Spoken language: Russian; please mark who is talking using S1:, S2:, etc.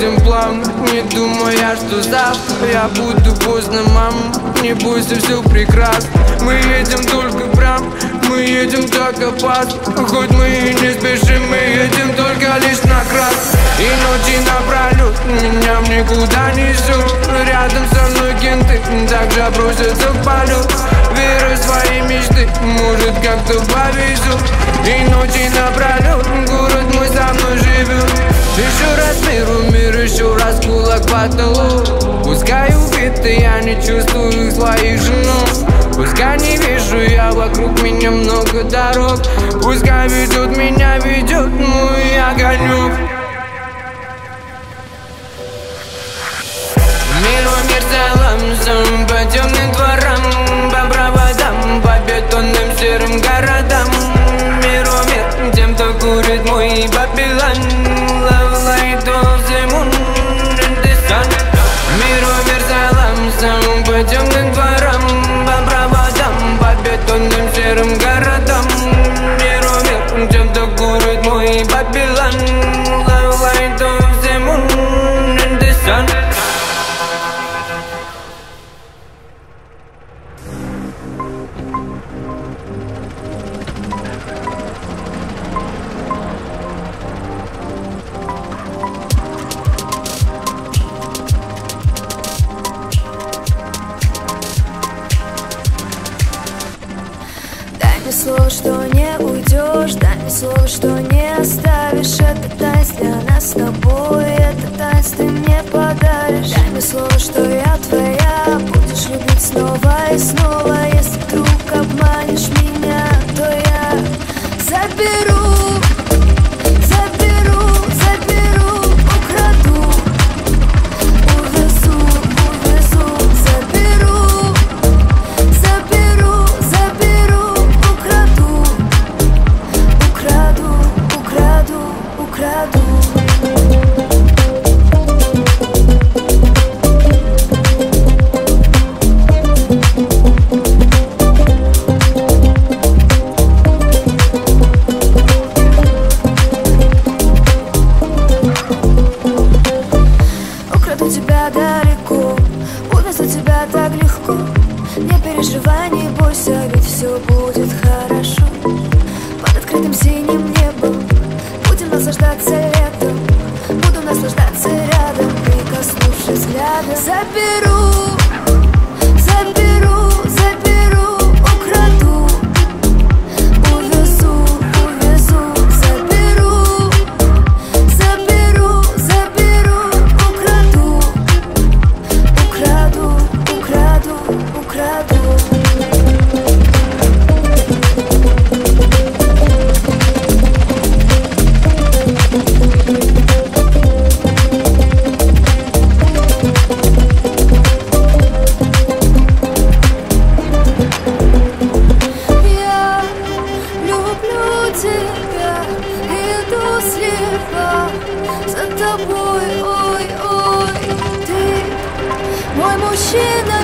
S1: едем плавно, не думая, что завтра я буду поздно, мама. Не бойся, все прекрасно. Мы едем только прям, мы едем так опасно. Хоть мы и не спешим, мы едем только лишь на красный. И ночи напролет меня в никуда несут. Рядом со мной кенты также бросятся в полет. Веры в свои мечты, может как-то повезет. И ночи напролет город мой со мной живет. Еще раз мир, еще раз кулак по столу. Пускай убиты, я не чувствую своих женов. Пускай не вижу я вокруг меня много дорог. Пускай ведет меня, ведет мой огонек. Мир целом, по темным дворам, по проводам, по бетонным серым городам. Мир, тем, кто курит мой Babylon. Love light of the moon and the sun. Мир целом, по темным дворам, по проводам, по бетонным серым городам. Мир, тем, кто курит мой Babylon. Love light of the moon and the sun.
S2: Дай мне слово, что не уйдешь, дай мне слово, что не оставишь. Это танец для нас с тобой, это танец ты мне подаришь. Дай мне слово, что я твоя, будешь любить снова и снова. Если вдруг обманешь меня, то я заберу, заберу, заберу, украду, увезу, увезу, заберу, заберу, заберу, украду, украду, украду, украду. Украду тебя далеко, увезу тебя так легко. Не переживай, не бойся, ведь все будет хорошо. Под открытым синим небом будем наслаждаться летом. Буду наслаждаться рядом, прикоснувшись взглядом. Заберу, заберу, заберу, украду, увезу, увезу, заберу, заберу, заберу, украду, украду, украду, украду. Я люблю тебя, иду слепо за тобой, ой, ой, ты мой мужчина.